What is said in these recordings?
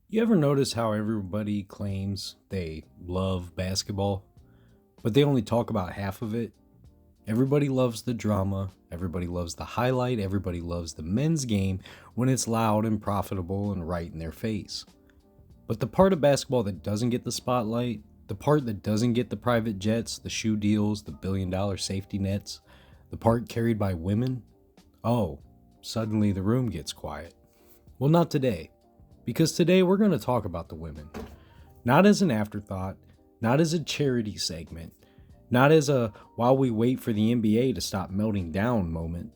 You ever notice how everybody claims they love basketball, but they only talk about half of it? Everybody loves the drama, everybody loves the highlight, everybody loves the men's game when it's loud and profitable and right in their face. But the part of basketball that doesn't get the spotlight, the part that doesn't get the private jets, the shoe deals, the billion-dollar safety nets, the part carried by women, oh, suddenly the room gets quiet. Well, not today. Because today we're going to talk about the women. Not as an afterthought, not as a charity segment, not as a while we wait for the NBA to stop melting down moment.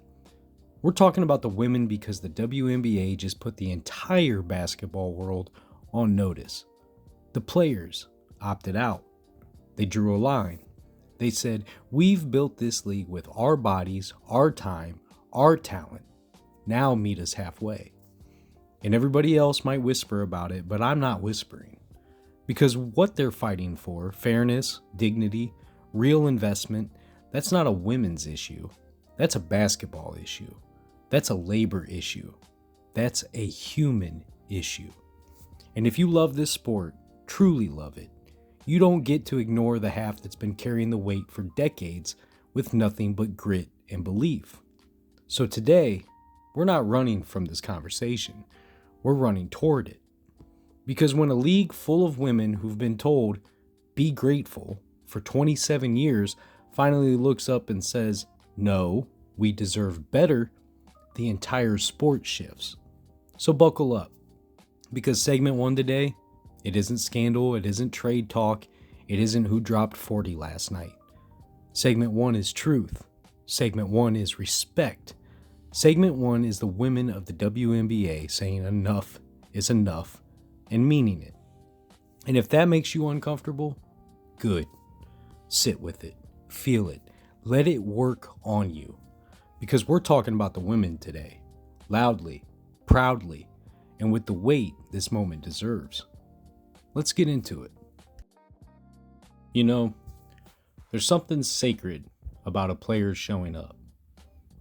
We're talking about the women because the WNBA just put the entire basketball world on notice. The players opted out. They drew a line. They said, "We've built this league with our bodies, our time, our talent. Now meet us halfway." And everybody else might whisper about it, but I'm not whispering. Because what they're fighting for, fairness, dignity, real investment, that's not a women's issue. That's a basketball issue. That's a labor issue. That's a human issue. And if you love this sport, truly love it, you don't get to ignore the half that's been carrying the weight for decades with nothing but grit and belief. So today, we're not running from this conversation. We're running toward it. Because when a league full of women who've been told, be grateful, for 27 years finally looks up and says, no, we deserve better, the entire sport shifts. So buckle up. Because segment 1 today, it isn't scandal, it isn't trade talk, it isn't who dropped 40 last night. Segment 1 is truth. Segment 1 is respect. Segment 1 is the women of the WNBA saying enough is enough and meaning it. And if that makes you uncomfortable, good. Sit with it. Feel it. Let it work on you. Because we're talking about the women today. Loudly, proudly, and with the weight this moment deserves. Let's get into it. You know, there's something sacred about a player showing up.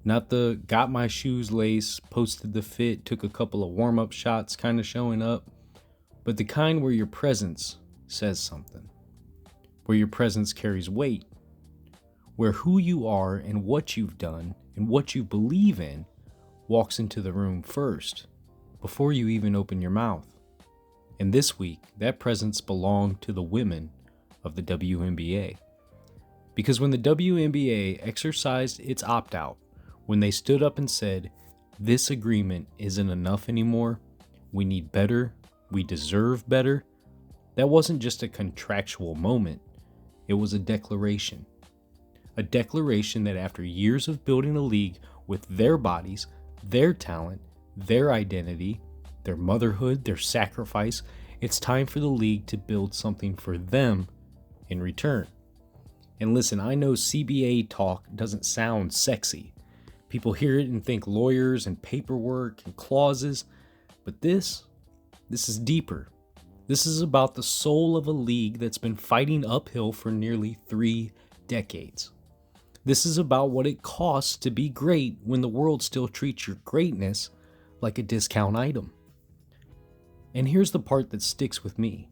Not the got my shoes laced, posted the fit, took a couple of warm-up shots kind of showing up, but the kind where your presence says something, where your presence carries weight, where who you are and what you've done and what you believe in walks into the room first, before you even open your mouth. And this week, that presence belonged to the women of the WNBA. Because when the WNBA exercised its opt-out, when they stood up and said, this agreement isn't enough anymore, we need better, we deserve better, that wasn't just a contractual moment, it was a declaration. A declaration that after years of building a league with their bodies, their talent, their identity, their motherhood, their sacrifice, it's time for the league to build something for them in return. And listen, I know CBA talk doesn't sound sexy. People hear it and think lawyers and paperwork and clauses, but this is deeper. This is about the soul of a league that's been fighting uphill for nearly 3 decades. This is about what it costs to be great when the world still treats your greatness like a discount item. And here's the part that sticks with me.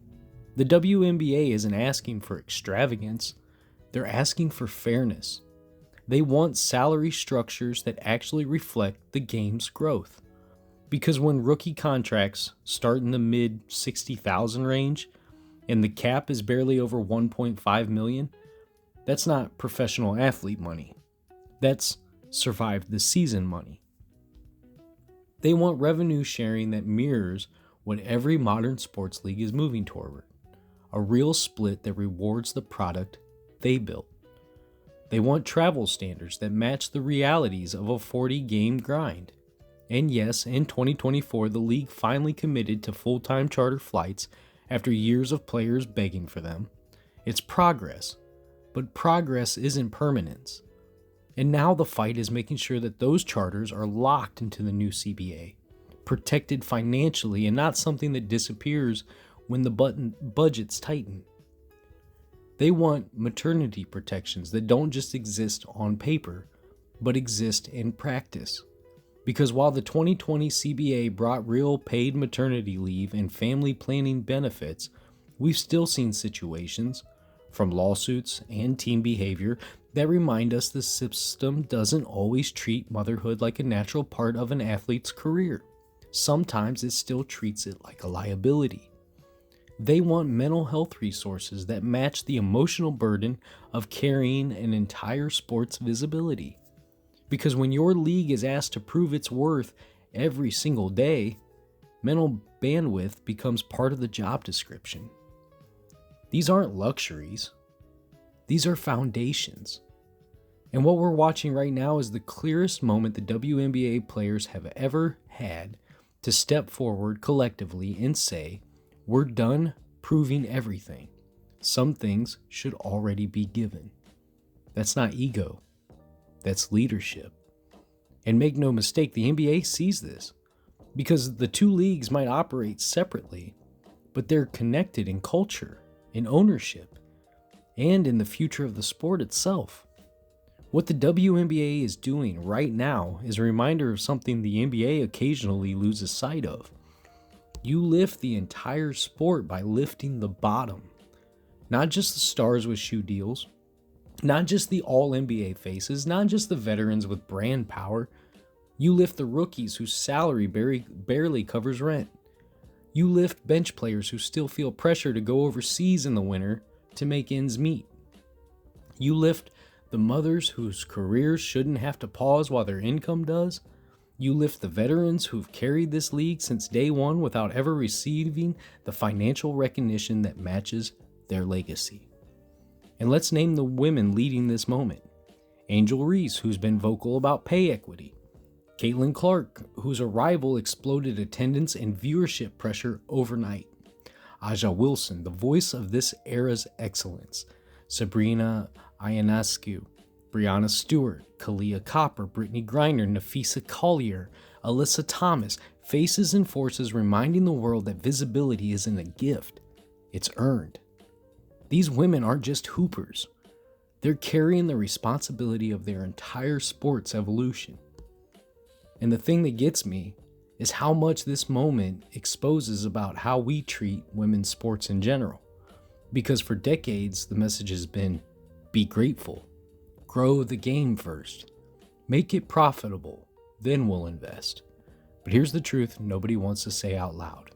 The WNBA isn't asking for extravagance. They're asking for fairness. They want salary structures that actually reflect the game's growth. Because when rookie contracts start in the mid 60,000 range and the cap is barely over 1.5 million, that's not professional athlete money. That's survived the season money. They want revenue sharing that mirrors what every modern sports league is moving toward. A real split that rewards the product they built. They want travel standards that match the realities of a 40-game grind. And yes, in 2024, the league finally committed to full-time charter flights after years of players begging for them. It's progress, but progress isn't permanence. And now the fight is making sure that those charters are locked into the new CBA, protected financially and not something that disappears when the budgets tighten. They want maternity protections that don't just exist on paper, but exist in practice. Because while the 2020 CBA brought real paid maternity leave and family planning benefits, we've still seen situations, from lawsuits and team behavior, that remind us the system doesn't always treat motherhood like a natural part of an athlete's career. Sometimes it still treats it like a liability. They want mental health resources that match the emotional burden of carrying an entire sport's visibility. Because when your league is asked to prove its worth every single day, mental bandwidth becomes part of the job description. These aren't luxuries. These are foundations. And what we're watching right now is the clearest moment the WNBA players have ever had to step forward collectively and say, we're done proving everything. Some things should already be given. That's not ego. That's leadership. And make no mistake, the NBA sees this, because the two leagues might operate separately, but they're connected in culture, in ownership, and in the future of the sport itself. What the WNBA is doing right now is a reminder of something the NBA occasionally loses sight of. You lift the entire sport by lifting the bottom. Not just the stars with shoe deals, not just the all-NBA faces, not just the veterans with brand power. You lift the rookies whose salary barely covers rent. You lift bench players who still feel pressure to go overseas in the winter to make ends meet. You lift the mothers whose careers shouldn't have to pause while their income does. You lift the veterans who've carried this league since day one without ever receiving the financial recognition that matches their legacy. And let's name the women leading this moment. Angel Reese, who's been vocal about pay equity. Caitlin Clark, whose arrival exploded attendance and viewership pressure overnight. Aja Wilson, the voice of this era's excellence. Sabrina Ionescu, Brianna Stewart, Kalia Copper, Brittany Griner, Nafisa Collier, Alyssa Thomas, faces and forces reminding the world that visibility isn't a gift, it's earned. These women aren't just hoopers. They're carrying the responsibility of their entire sport's evolution. And the thing that gets me is how much this moment exposes about how we treat women's sports in general. Because for decades, the message has been, be grateful, grow the game first, make it profitable, then we'll invest. But here's the truth nobody wants to say out loud.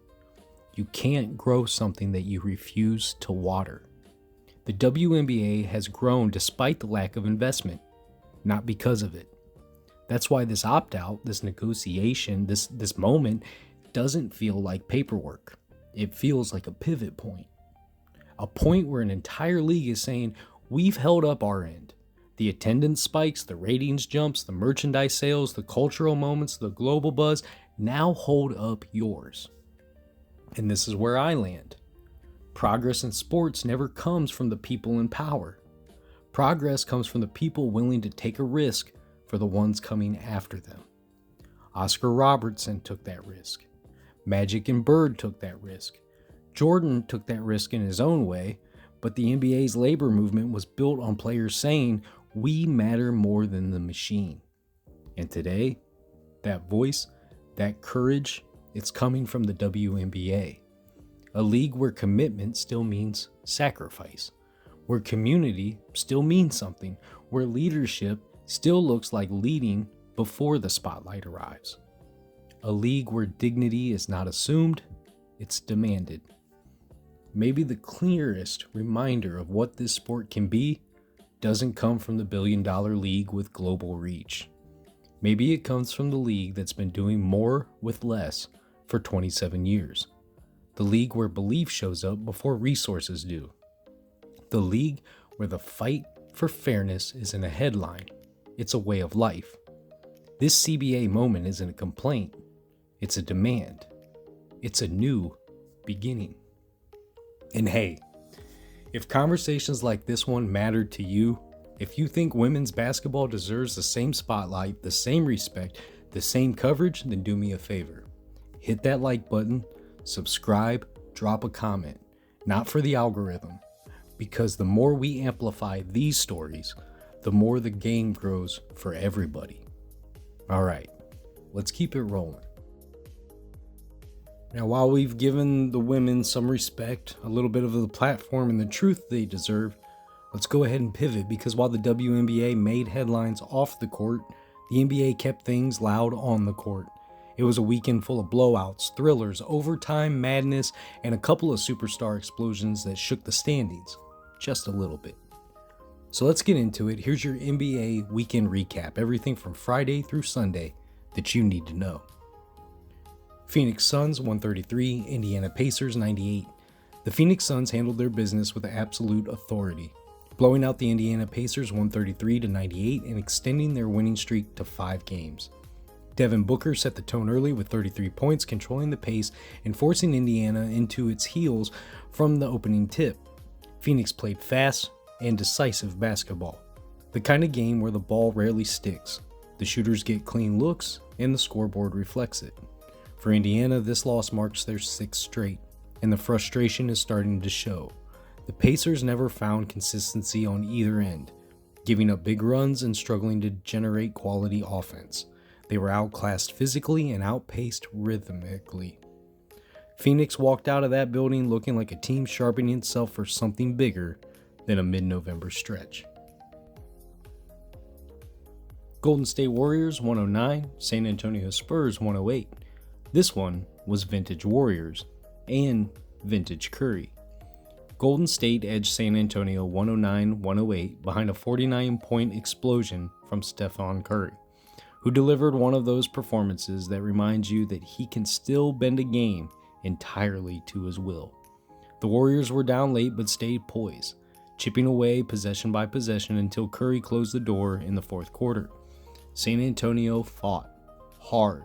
You can't grow something that you refuse to water. The WNBA has grown despite the lack of investment, not because of it. That's why this opt-out, this negotiation, this moment doesn't feel like paperwork. It feels like a pivot point. A point where an entire league is saying, we've held up our end. The attendance spikes, the ratings jumps, the merchandise sales, the cultural moments, the global buzz, now hold up yours. And this is where I land. Progress in sports never comes from the people in power. Progress comes from the people willing to take a risk for the ones coming after them. Oscar Robertson took that risk. Magic and Bird took that risk. Jordan took that risk in his own way, but the NBA's labor movement was built on players saying, we matter more than the machine. And today, that voice, that courage, it's coming from the WNBA. A league where commitment still means sacrifice, where community still means something, where leadership still looks like leading before the spotlight arrives. A league where dignity is not assumed, it's demanded. Maybe the clearest reminder of what this sport can be doesn't come from the billion-dollar league with global reach. Maybe it comes from the league that's been doing more with less for 27 years. The league where belief shows up before resources do. The league where the fight for fairness isn't a headline, it's a way of life. This CBA moment isn't a complaint, it's a demand. It's a new beginning. And hey, if conversations like this one mattered to you, if you think women's basketball deserves the same spotlight, the same respect, the same coverage, then do me a favor. Hit that like button, subscribe, drop a comment. Not for the algorithm, because the more we amplify these stories, the more the game grows for everybody. All right, let's keep it rolling. Now, while we've given the women some respect, a little bit of the platform and the truth they deserve, let's go ahead and pivot, because while the WNBA made headlines off the court, the NBA kept things loud on the court. It was a weekend full of blowouts, thrillers, overtime madness, and a couple of superstar explosions that shook the standings just a little bit. So let's get into it. Here's your NBA weekend recap, everything from Friday through Sunday that you need to know. Phoenix Suns 133, Indiana Pacers 98. The Phoenix Suns handled their business with absolute authority, blowing out the Indiana Pacers 133-98 and extending their winning streak to 5 games. Devin Booker set the tone early with 33 points, controlling the pace and forcing Indiana into its heels from the opening tip. Phoenix played fast and decisive basketball, the kind of game where the ball rarely sticks. The shooters get clean looks and the scoreboard reflects it. For Indiana, this loss marks their 6th straight, and the frustration is starting to show. The Pacers never found consistency on either end, giving up big runs and struggling to generate quality offense. They were outclassed physically and outpaced rhythmically. Phoenix walked out of that building looking like a team sharpening itself for something bigger than a mid-November stretch. Golden State Warriors 109, San Antonio Spurs 108. This one was vintage Warriors and vintage Curry. Golden State edged San Antonio 109-108 behind a 49-point explosion from Steph Curry, who delivered one of those performances that reminds you that he can still bend a game entirely to his will. The Warriors were down late but stayed poised, chipping away possession by possession until Curry closed the door in the 4th quarter. San Antonio fought hard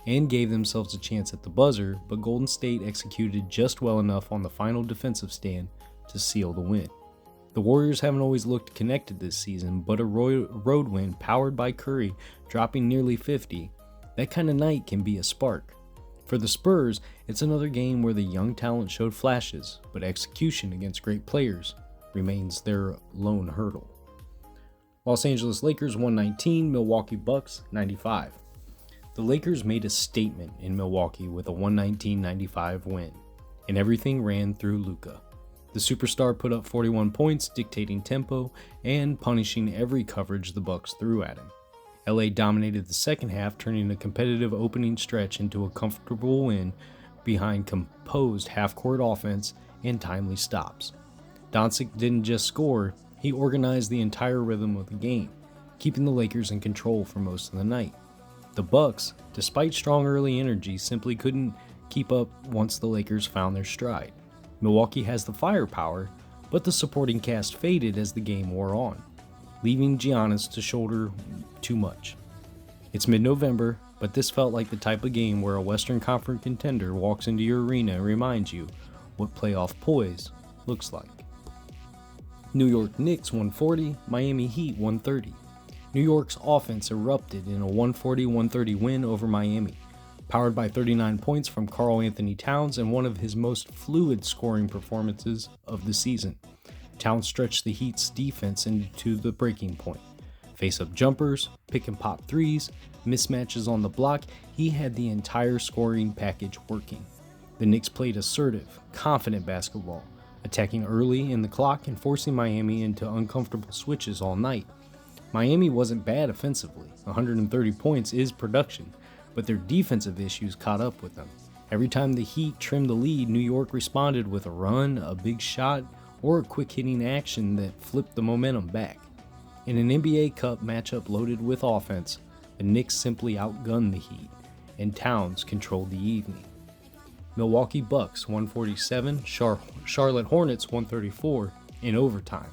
and gave themselves a chance at the buzzer, but Golden State executed just well enough on the final defensive stand to seal the win. The Warriors haven't always looked connected this season, but a road win powered by Curry dropping nearly 50, that kind of night can be a spark. For the Spurs, it's another game where the young talent showed flashes, but execution against great players remains their lone hurdle. Los Angeles Lakers 119, Milwaukee Bucks 95. The Lakers made a statement in Milwaukee with a 119-95 win, and everything ran through Luka. The superstar put up 41 points, dictating tempo and punishing every coverage the Bucks threw at him. LA dominated the second half, turning a competitive opening stretch into a comfortable win behind composed half-court offense and timely stops. Doncic didn't just score, he organized the entire rhythm of the game, keeping the Lakers in control for most of the night. The Bucks, despite strong early energy, simply couldn't keep up once the Lakers found their stride. Milwaukee has the firepower, but the supporting cast faded as the game wore on, leaving Giannis to shoulder too much. It's mid-November, but this felt like the type of game where a Western Conference contender walks into your arena and reminds you what playoff poise looks like. New York Knicks 140, Miami Heat 130. New York's offense erupted in a 140-130 win over Miami, powered by 39 points from Karl Anthony Towns and one of his most fluid scoring performances of the season. Towns stretched the Heat's defense into the breaking point. Face-up jumpers, pick-and-pop threes, mismatches on the block, he had the entire scoring package working. The Knicks played assertive, confident basketball, attacking early in the clock and forcing Miami into uncomfortable switches all night. Miami wasn't bad offensively. 130 points is production, but their defensive issues caught up with them. Every time the Heat trimmed the lead, New York responded with a run, a big shot, or a quick-hitting action that flipped the momentum back. In an NBA Cup matchup loaded with offense, the Knicks simply outgunned the Heat, and Towns controlled the evening. Milwaukee Bucks 147, Charlotte Hornets 134 in overtime.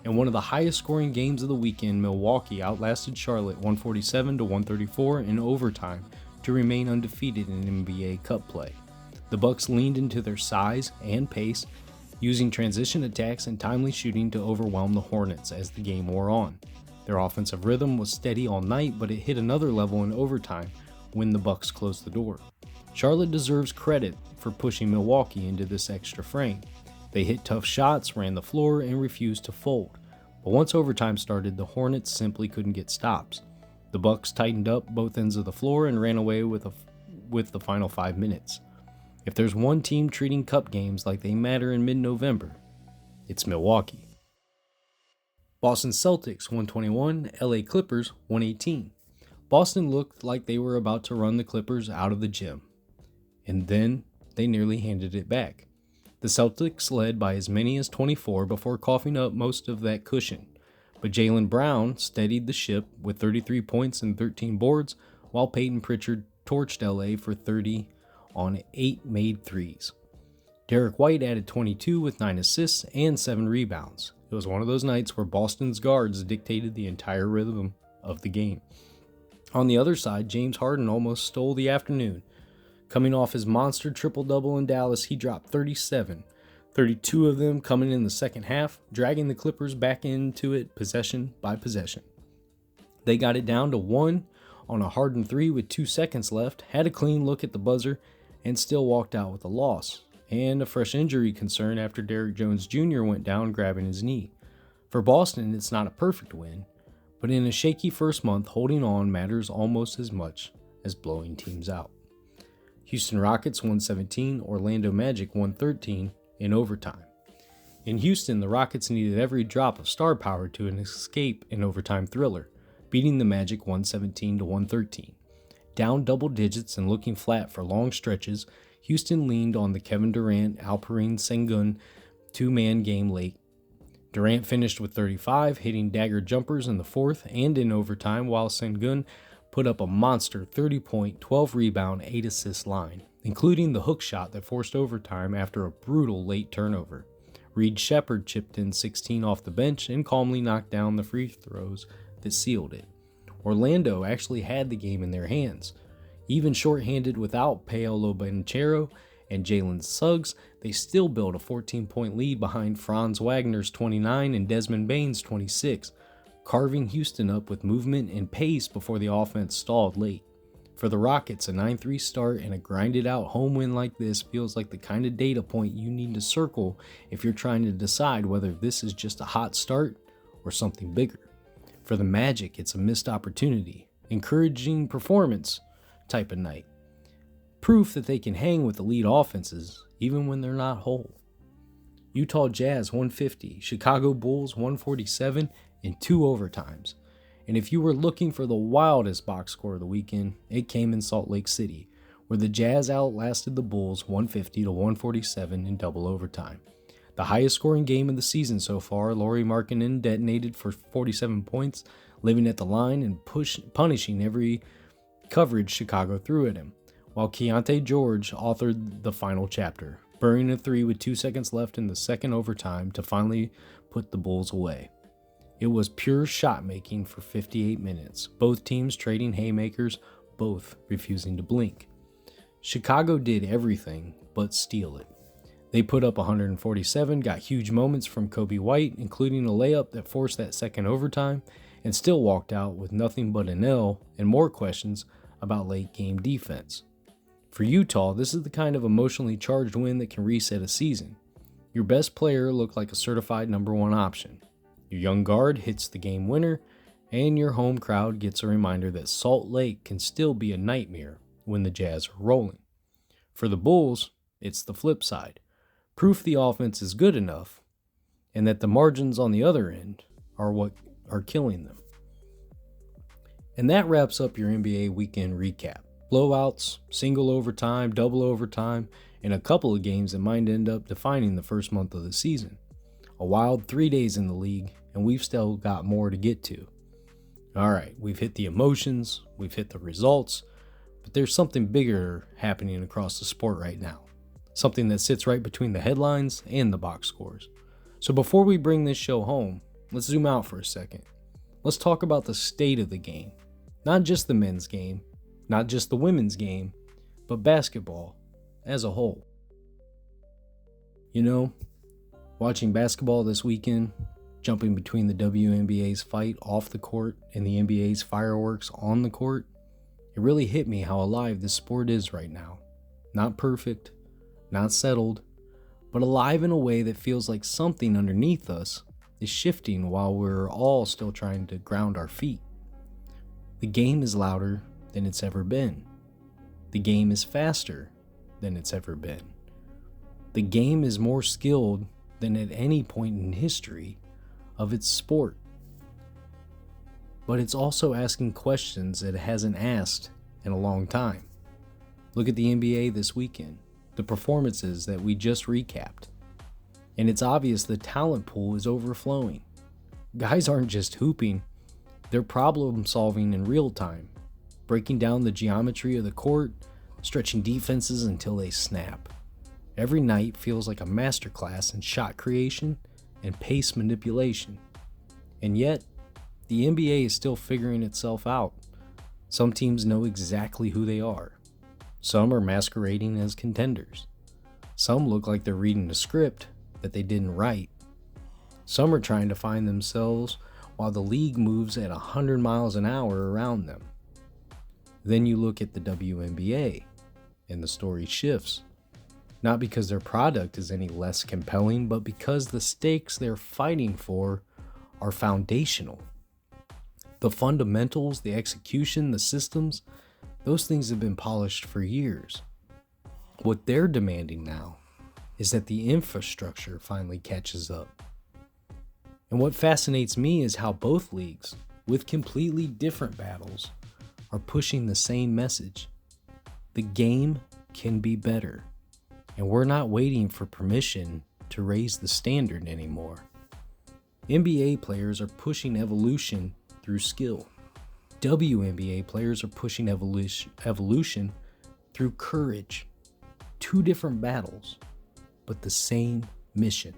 In one of the highest scoring games of the weekend, Milwaukee outlasted Charlotte 147-134 in overtime to remain undefeated in NBA Cup play. The Bucks leaned into their size and pace, using transition attacks and timely shooting to overwhelm the Hornets as the game wore on. Their offensive rhythm was steady all night, but it hit another level in overtime when the Bucks closed the door. Charlotte deserves credit for pushing Milwaukee into this extra frame. They hit tough shots, ran the floor, and refused to fold. But once overtime started, the Hornets simply couldn't get stops. The Bucks tightened up both ends of the floor and ran away with the final 5 minutes. If there's one team treating cup games like they matter in mid-November, it's Milwaukee. Boston Celtics 121, LA Clippers 118. Boston looked like they were about to run the Clippers out of the gym, and then they nearly handed it back. The Celtics led by as many as 24 before coughing up most of that cushion, but Jaylen Brown steadied the ship with 33 points and 13 boards, while Peyton Pritchard torched LA for 30 on 8 made threes. Derek White added 22 with 9 assists and 7 rebounds. It was one of those nights where Boston's guards dictated the entire rhythm of the game. On the other side, James Harden almost stole the afternoon. Coming off his monster triple-double in Dallas, he dropped 37, 32 of them coming in the second half, dragging the Clippers back into it possession by possession. They got it down to 1 on a Harden 3 with 2 seconds left, had a clean look at the buzzer, and still walked out with a loss, and a fresh injury concern after Derrick Jones Jr. went down grabbing his knee. For Boston, it's not a perfect win, but in a shaky first month, holding on matters almost as much as blowing teams out. Houston Rockets 117, Orlando Magic 113 in overtime. In Houston, the Rockets needed every drop of star power to escape an overtime thriller, beating the Magic 117 to 113. Down double digits and looking flat for long stretches, Houston leaned on the Kevin Durant, Alperen Sengun two-man game late. Durant finished with 35, hitting dagger jumpers in the fourth and in overtime, while Sengun put up a monster 30-point, 12-rebound, 8-assist line, including the hook shot that forced overtime after a brutal late turnover. Reed Shepherd chipped in 16 off the bench and calmly knocked down the free throws that sealed it. Orlando actually had the game in their hands. Even shorthanded without Paolo Banchero and Jalen Suggs, they still built a 14-point lead behind Franz Wagner's 29 and Desmond Bane's 26, carving Houston up with movement and pace before the offense stalled late. For the Rockets, a 9-3 start and a grinded-out home win like this feels like the kind of data point you need to circle if you're trying to decide whether this is just a hot start or something bigger. For the Magic, it's a missed opportunity, encouraging performance type of night. Proof that they can hang with elite offenses even when they're not whole. Utah Jazz 150, Chicago Bulls 147 in 2 overtimes. And if you were looking for the wildest box score of the weekend, it came in Salt Lake City, where the Jazz outlasted the Bulls 150 to 147 in double overtime. The highest scoring game of the season so far, Lauri Markkanen detonated for 47 points, living at the line and punishing every coverage Chicago threw at him, while Keontae George authored the final chapter, burying a 3 with 2 seconds left in the second overtime to finally put the Bulls away. It was pure shot making for 58 minutes, both teams trading haymakers, both refusing to blink. Chicago did everything but steal it. They put up 147, got huge moments from Kobe White, including a layup that forced that second overtime, and still walked out with nothing but an L and more questions about late game defense. For Utah, this is the kind of emotionally charged win that can reset a season. Your best player looked like a certified number 1 option. Your young guard hits the game winner, and your home crowd gets a reminder that Salt Lake can still be a nightmare when the Jazz are rolling. For the Bulls, it's the flip side. Proof the offense is good enough, and that the margins on the other end are what are killing them. And that wraps up your NBA weekend recap. Blowouts, single overtime, double overtime, and a couple of games that might end up defining the first month of the season. A wild 3 days in the league, and we've still got more to get to. Alright, we've hit the emotions, we've hit the results, but there's something bigger happening across the sport right now. Something that sits right between the headlines and the box scores. So before we bring this show home, let's zoom out for a second. Let's talk about the state of the game. Not just the men's game, not just the women's game, but basketball as a whole. You know, watching basketball this weekend, jumping between the WNBA's fight off the court and the NBA's fireworks on the court, it really hit me how alive this sport is right now. Not perfect, not settled, but alive in a way that feels like something underneath us is shifting while we're all still trying to ground our feet. The game is louder than it's ever been. The game is faster than it's ever been. The game is more skilled than at any point in history of its sport. But it's also asking questions that it hasn't asked in a long time. Look at the NBA this weekend, the performances that we just recapped. And it's obvious the talent pool is overflowing. Guys aren't just hooping, they're problem solving in real time, breaking down the geometry of the court, stretching defenses until they snap. Every night feels like a masterclass in shot creation and pace manipulation. And yet, the NBA is still figuring itself out. Some teams know exactly who they are. Some are masquerading as contenders. Some look like they're reading a script that they didn't write. Some are trying to find themselves while the league moves at 100 miles an hour around them. Then you look at the WNBA, and the story shifts. Not because their product is any less compelling, but because the stakes they're fighting for are foundational. The fundamentals, the execution, the systems, those things have been polished for years. What they're demanding now is that the infrastructure finally catches up. And what fascinates me is how both leagues, with completely different battles, are pushing the same message. The game can be better, and we're not waiting for permission to raise the standard anymore. NBA players are pushing evolution through skill. WNBA players are pushing evolution through courage. Two different battles, but the same mission.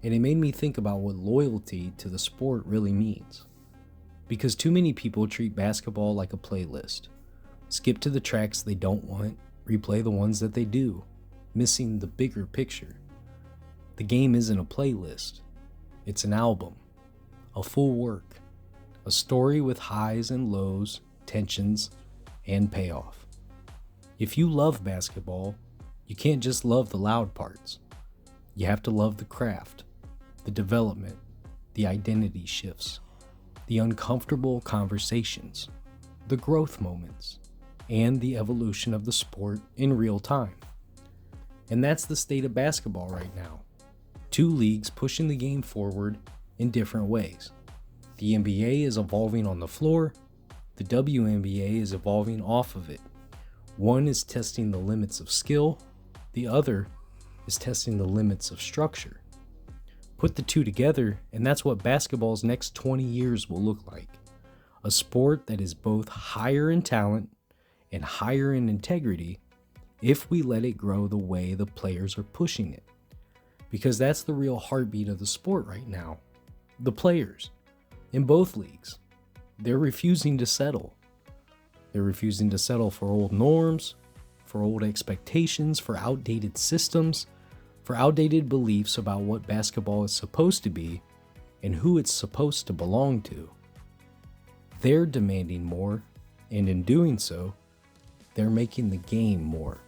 And it made me think about what loyalty to the sport really means. Because too many people treat basketball like a playlist. Skip to the tracks they don't want, replay the ones that they do, missing the bigger picture. The game isn't a playlist. It's an album, a full work, a story with highs and lows, tensions, and payoff. If you love basketball, you can't just love the loud parts. You have to love the craft, the development, the identity shifts, the uncomfortable conversations, the growth moments, and the evolution of the sport in real time. And that's the state of basketball right now. Two leagues pushing the game forward in different ways. The NBA is evolving on the floor, the WNBA is evolving off of it. One is testing the limits of skill, the other is testing the limits of structure. Put the two together, and that's what basketball's next 20 years will look like. A sport that is both higher in talent and higher in integrity if we let it grow the way the players are pushing it. Because that's the real heartbeat of the sport right now. The players, in both leagues, they're refusing to settle. They're refusing to settle for old norms, for old expectations, for outdated systems, for outdated beliefs about what basketball is supposed to be and who it's supposed to belong to. They're demanding more, and in doing so, they're making the game more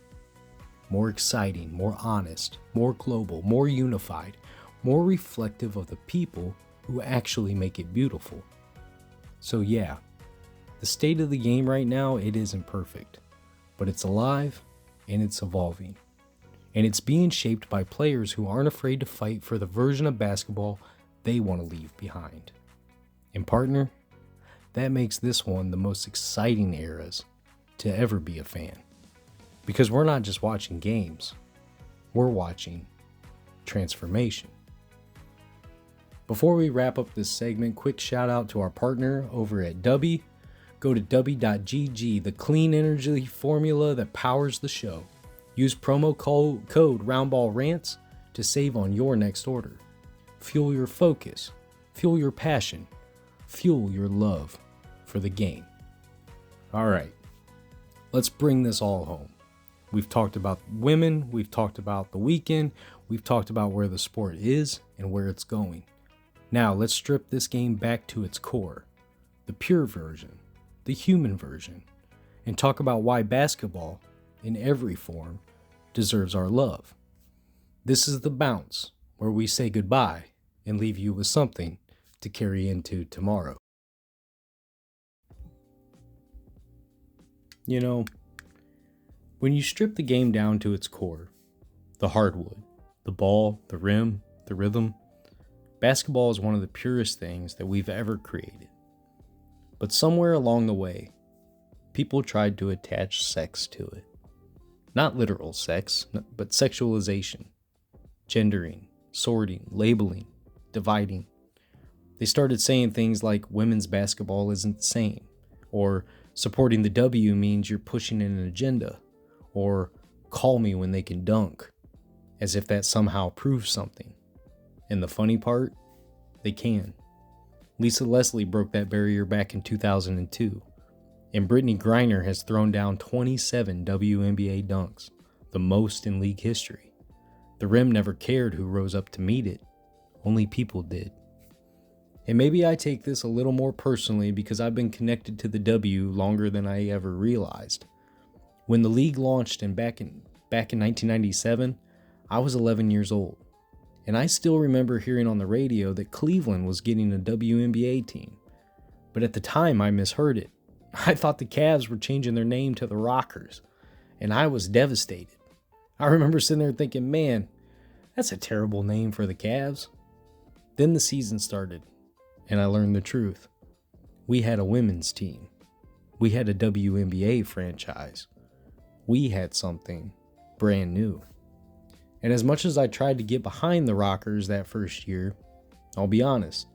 exciting, more honest, more global, more unified, more reflective of the people who actually make it beautiful. So yeah, the state of the game right now, it isn't perfect, but it's alive and it's evolving. And it's being shaped by players who aren't afraid to fight for the version of basketball they want to leave behind. And partner, that makes this one the most exciting eras to ever be a fan. Because we're not just watching games, we're watching transformation. Before we wrap up this segment, quick shout out to our partner over at Dubby. Go to Dubby.gg, the clean energy formula that powers the show. Use promo code Round Ball Rants to save on your next order. Fuel your focus, fuel your passion, fuel your love for the game. All right, let's bring this all home. We've talked about women, we've talked about the weekend, we've talked about where the sport is and where it's going. Now let's strip this game back to its core, the pure version, the human version, and talk about why basketball, in every form, deserves our love. This is the bounce, where we say goodbye and leave you with something to carry into tomorrow. You know, when you strip the game down to its core, the hardwood, the ball, the rim, the rhythm, basketball is one of the purest things that we've ever created. But somewhere along the way, people tried to attach sex to it. Not literal sex, but sexualization, gendering, sorting, labeling, dividing. They started saying things like women's basketball isn't the same, or supporting the W means you're pushing an agenda, or call me when they can dunk, as if that somehow proves something. And the funny part, they can. Lisa Leslie broke that barrier back in 2002, and Brittany Griner has thrown down 27 WNBA dunks, the most in league history. The rim never cared who rose up to meet it, only people did. And maybe I take this a little more personally because I've been connected to the W longer than I ever realized. When the league launched back in 1997, I was 11 years old. And I still remember hearing on the radio that Cleveland was getting a WNBA team. But at the time, I misheard it. I thought the Cavs were changing their name to the Rockers. And I was devastated. I remember sitting there thinking, man, that's a terrible name for the Cavs. Then the season started, and I learned the truth. We had a women's team. We had a WNBA franchise. We had something brand new. And as much as I tried to get behind the Rockers that first year, I'll be honest,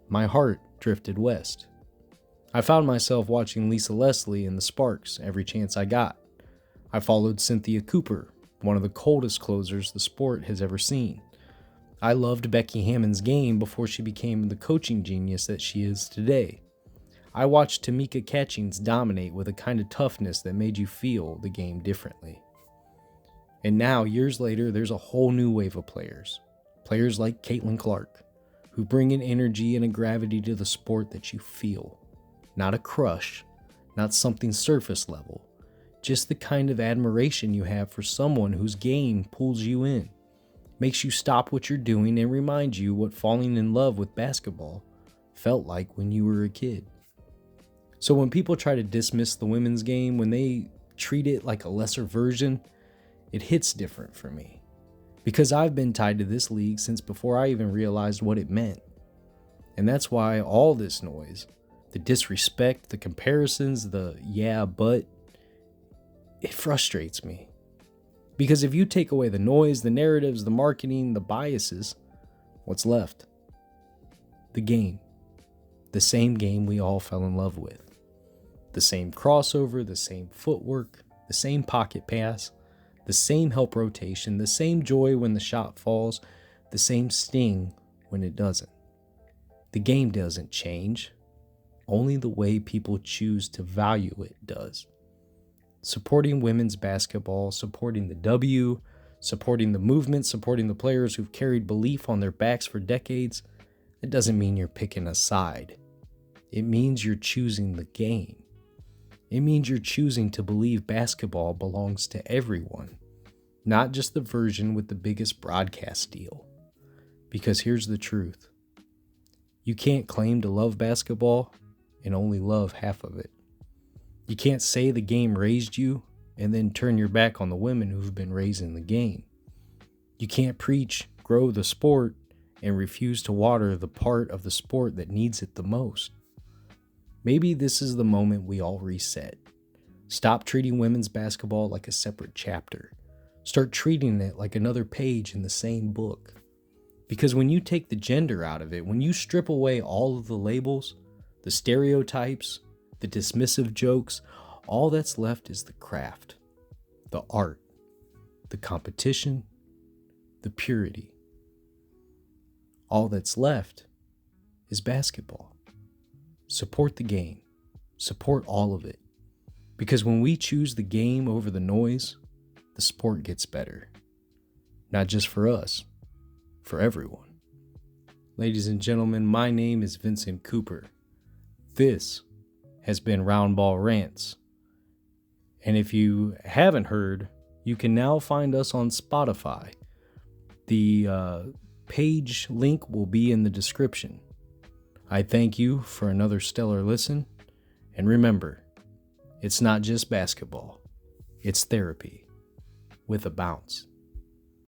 my heart drifted west. I found myself watching Lisa Leslie and the Sparks every chance I got. I followed Cynthia Cooper, one of the coldest closers the sport has ever seen. I loved Becky Hammon's game before she became the coaching genius that she is today. I watched Tamika Catchings dominate with a kind of toughness that made you feel the game differently. And now, years later, there's a whole new wave of players. Players like Caitlin Clark, who bring an energy and a gravity to the sport that you feel. Not a crush, not something surface level, just the kind of admiration you have for someone whose game pulls you in, makes you stop what you're doing and reminds you what falling in love with basketball felt like when you were a kid. So when people try to dismiss the women's game, when they treat it like a lesser version, it hits different for me. Because I've been tied to this league since before I even realized what it meant. And that's why all this noise, the disrespect, the comparisons, the yeah, but, it frustrates me. Because if you take away the noise, the narratives, the marketing, the biases, what's left? The game. The same game we all fell in love with. The same crossover, the same footwork, the same pocket pass, the same help rotation, the same joy when the shot falls, the same sting when it doesn't. The game doesn't change. Only the way people choose to value it does. Supporting women's basketball, supporting the W, supporting the movement, supporting the players who've carried belief on their backs for decades, it doesn't mean you're picking a side. It means you're choosing the game. It means you're choosing to believe basketball belongs to everyone, not just the version with the biggest broadcast deal. Because here's the truth. You can't claim to love basketball and only love half of it. You can't say the game raised you and then turn your back on the women who've been raising the game. You can't preach, grow the sport, and refuse to water the part of the sport that needs it the most. Maybe this is the moment we all reset. Stop treating women's basketball like a separate chapter. Start treating it like another page in the same book. Because when you take the gender out of it, when you strip away all of the labels, the stereotypes, the dismissive jokes, all that's left is the craft, the art, the competition, the purity. All that's left is basketball. Support the game. Support all of it. Because when we choose the game over the noise, the sport gets better. Not just for us, for everyone. Ladies and gentlemen, my name is Vincent Cooper. This has been Round Ball Rants. And if you haven't heard, you can now find us on Spotify. The page link will be in the description. I thank you for another stellar listen. And remember, It's not just basketball, it's therapy with a bounce.